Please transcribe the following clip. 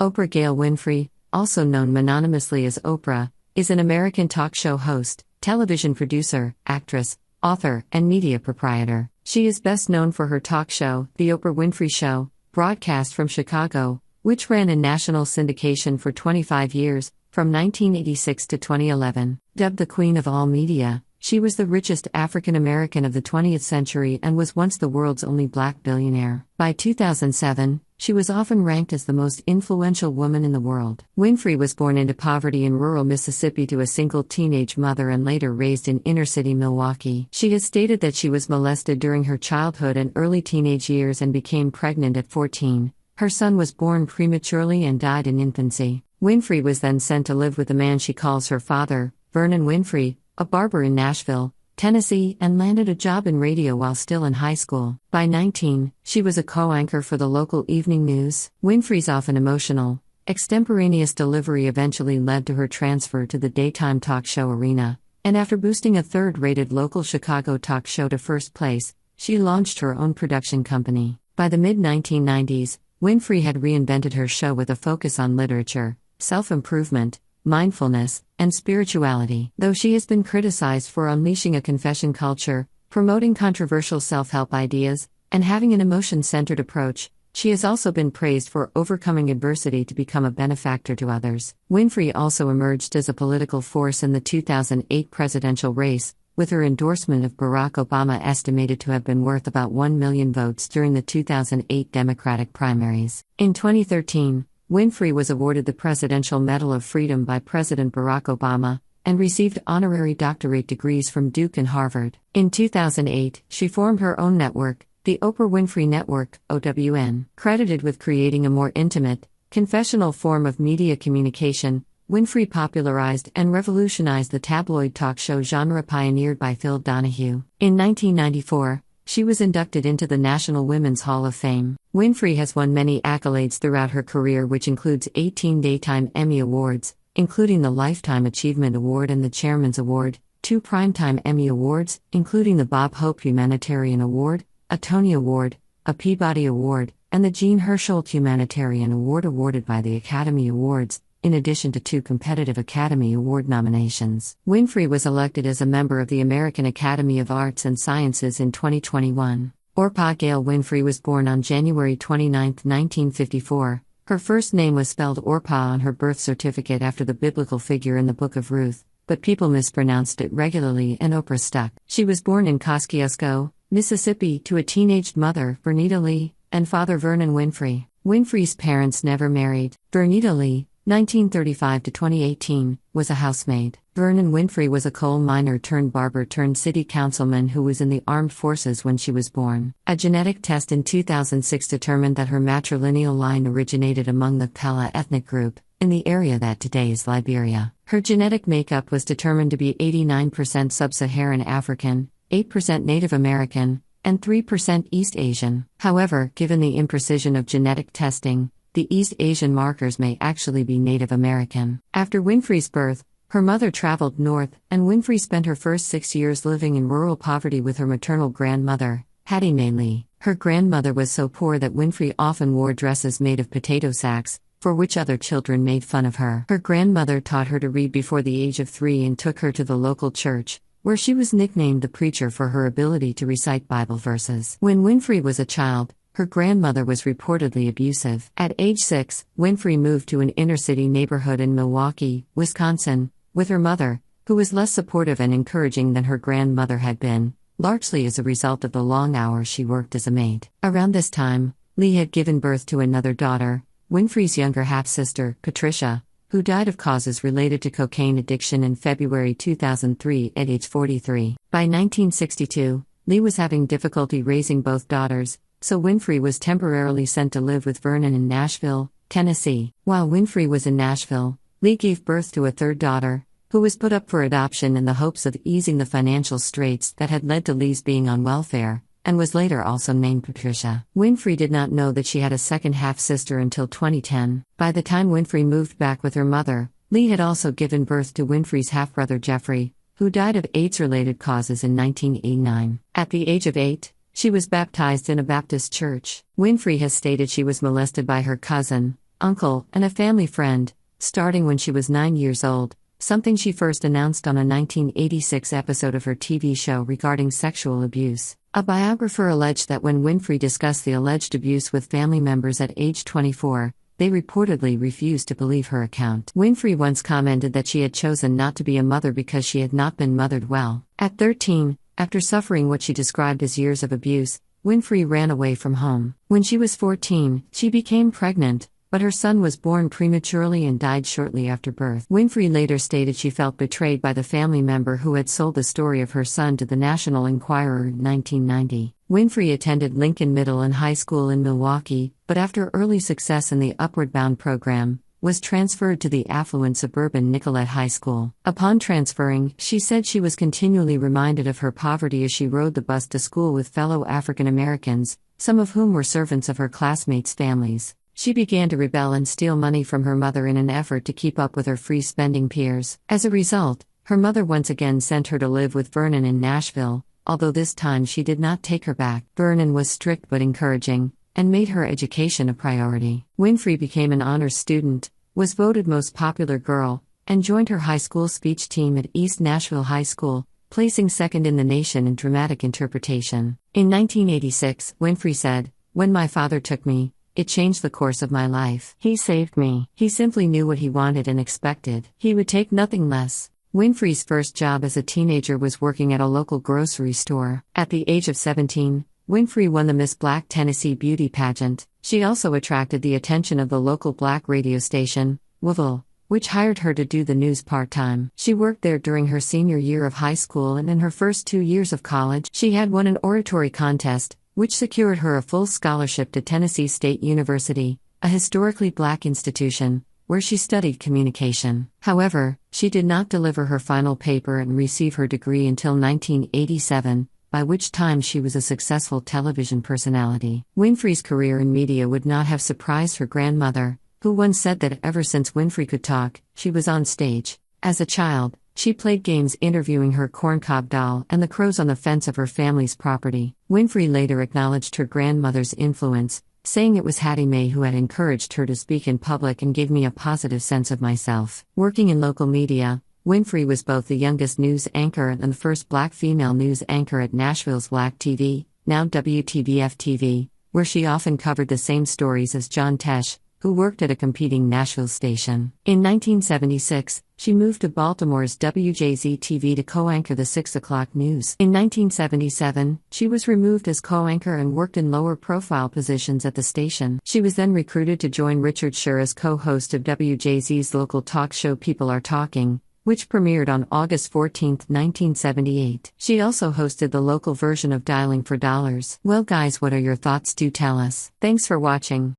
Oprah Gail Winfrey, also known mononymously as Oprah, is an American talk show host, television producer, actress, author, and media proprietor. She is best known for her talk show, The Oprah Winfrey Show, broadcast from Chicago, which ran in national syndication for 25 years, from 1986 to 2011. Dubbed the Queen of All Media, she was the richest African American of the 20th century and was once the world's only black billionaire. By 2007, she was often ranked as the most influential woman in the world. Winfrey was born into poverty in rural Mississippi to a single teenage mother and later raised in inner-city Milwaukee. She has stated that she was molested during her childhood and early teenage years and became pregnant at 14. Her son was born prematurely and died in infancy. Winfrey was then sent to live with the man she calls her father, Vernon Winfrey, a barber in Nashville, Tennessee, and landed a job in radio while still in high school. By 19, she was a co-anchor for the local evening news. Winfrey's often emotional, extemporaneous delivery eventually led to her transfer to the daytime talk show arena, and after boosting a third-rated local Chicago talk show to first place, she launched her own production company. By the mid-1990s, Winfrey had reinvented her show with a focus on literature, self-improvement, mindfulness, and spirituality. Though she has been criticized for unleashing a confession culture, promoting controversial self-help ideas, and having an emotion-centered approach, she has also been praised for overcoming adversity to become a benefactor to others. Winfrey also emerged as a political force in the 2008 presidential race, with her endorsement of Barack Obama estimated to have been worth about 1 million votes during the 2008 Democratic primaries. In 2013, Winfrey was awarded the Presidential Medal of Freedom by President Barack Obama, and received honorary doctorate degrees from Duke and Harvard. In 2008, she formed her own network, the Oprah Winfrey Network, OWN. Credited with creating a more intimate, confessional form of media communication, Winfrey popularized and revolutionized the tabloid talk show genre pioneered by Phil Donahue. In 1994, she was inducted into the National Women's Hall of Fame. Winfrey has won many accolades throughout her career, which includes 18 Daytime Emmy Awards, including the Lifetime Achievement Award and the Chairman's Award, 2 Primetime Emmy Awards, including the Bob Hope Humanitarian Award, a Tony Award, a Peabody Award, and the Jean Hersholt Humanitarian Award awarded by the Academy Awards, in addition to 2 competitive Academy Award nominations. Winfrey was elected as a member of the American Academy of Arts and Sciences in 2021. Oprah Gail Winfrey was born on January 29, 1954. Her first name was spelled Orpah on her birth certificate after the biblical figure in the Book of Ruth, but people mispronounced it regularly and Oprah stuck. She was born in Kosciuszko, Mississippi, to a teenaged mother, Vernita Lee, and father Vernon Winfrey. Winfrey's parents never married. Vernita Lee, 1935 to 2018, was a housemaid. Vernon Winfrey was a coal miner turned barber turned city councilman who was in the armed forces when she was born. A genetic test in 2006 determined that her matrilineal line originated among the Pella ethnic group, in the area that today is Liberia. Her genetic makeup was determined to be 89% sub-Saharan African, 8% Native American, and 3% East Asian. However, given the imprecision of genetic testing, the East Asian markers may actually be Native American. After Winfrey's birth, her mother traveled north, and Winfrey spent her first 6 years living in rural poverty with her maternal grandmother, Hattie Mae Lee. Her grandmother was so poor that Winfrey often wore dresses made of potato sacks, for which other children made fun of her. Her grandmother taught her to read before the age of 3 and took her to the local church, where she was nicknamed the preacher for her ability to recite Bible verses. When Winfrey was a child, her grandmother was reportedly abusive. At age 6, Winfrey moved to an inner-city neighborhood in Milwaukee, Wisconsin, with her mother, who was less supportive and encouraging than her grandmother had been, largely as a result of the long hours she worked as a maid. Around this time, Lee had given birth to another daughter, Winfrey's younger half-sister, Patricia, who died of causes related to cocaine addiction in February 2003 at age 43. By 1962, Lee was having difficulty raising both daughters, so Winfrey was temporarily sent to live with Vernon in Nashville, Tennessee. While Winfrey was in Nashville, Lee gave birth to a third daughter, who was put up for adoption in the hopes of easing the financial straits that had led to Lee's being on welfare, and was later also named Patricia. Winfrey did not know that she had a second half-sister until 2010. By the time Winfrey moved back with her mother, Lee had also given birth to Winfrey's half-brother Jeffrey, who died of AIDS-related causes in 1989. At the age of 8, she was baptized in a Baptist church. Winfrey has stated she was molested by her cousin, uncle, and a family friend, starting when she was 9 years old, something she first announced on a 1986 episode of her TV show regarding sexual abuse. A biographer alleged that when Winfrey discussed the alleged abuse with family members at age 24, they reportedly refused to believe her account. Winfrey once commented that she had chosen not to be a mother because she had not been mothered well. At 13, after suffering what she described as years of abuse, Winfrey ran away from home. When she was 14, she became pregnant, but her son was born prematurely and died shortly after birth. Winfrey later stated she felt betrayed by the family member who had sold the story of her son to the National Enquirer in 1990. Winfrey attended Lincoln Middle and High School in Milwaukee, but after early success in the Upward Bound program, was transferred to the affluent suburban Nicollet High School. Upon transferring, she said she was continually reminded of her poverty as she rode the bus to school with fellow African Americans, some of whom were servants of her classmates' families. She began to rebel and steal money from her mother in an effort to keep up with her free-spending peers. As a result, her mother once again sent her to live with Vernon in Nashville, although this time she did not take her back. Vernon was strict but encouraging, and made her education a priority. Winfrey became an honors student, was voted most popular girl, and joined her high school speech team at East Nashville High School, placing second in the nation in dramatic interpretation. In 1986, Winfrey said, "When my father took me, it changed the course of my life. He saved me. He simply knew what he wanted and expected. He would take nothing less." Winfrey's first job as a teenager was working at a local grocery store. At the age of 17, Winfrey won the Miss Black Tennessee beauty pageant. She also attracted the attention of the local black radio station, WVL, which hired her to do the news part-time. She worked there during her senior year of high school, and in her first 2 years of college, she had won an oratory contest, which secured her a full scholarship to Tennessee State University, a historically black institution, where she studied communication. However, she did not deliver her final paper and receive her degree until 1987, by which time she was a successful television personality. Winfrey's career in media would not have surprised her grandmother, who once said that ever since Winfrey could talk, she was on stage. As a child, she played games interviewing her corncob doll and the crows on the fence of her family's property. Winfrey later acknowledged her grandmother's influence, saying it was Hattie Mae who had encouraged her to speak in public and gave me a positive sense of myself. Working in local media, Winfrey was both the youngest news anchor and the first black female news anchor at Nashville's Black TV, now WTVF-TV, where she often covered the same stories as John Tesh, who worked at a competing Nashville station. In 1976, she moved to Baltimore's WJZ-TV to co-anchor the 6 o'clock news. In 1977, she was removed as co-anchor and worked in lower-profile positions at the station. She was then recruited to join Richard Scher as co-host of WJZ's local talk show People Are Talking, which premiered on August 14, 1978. She also hosted the local version of Dialing for Dollars. Well guys, what are your thoughts? Do tell us. Thanks for watching.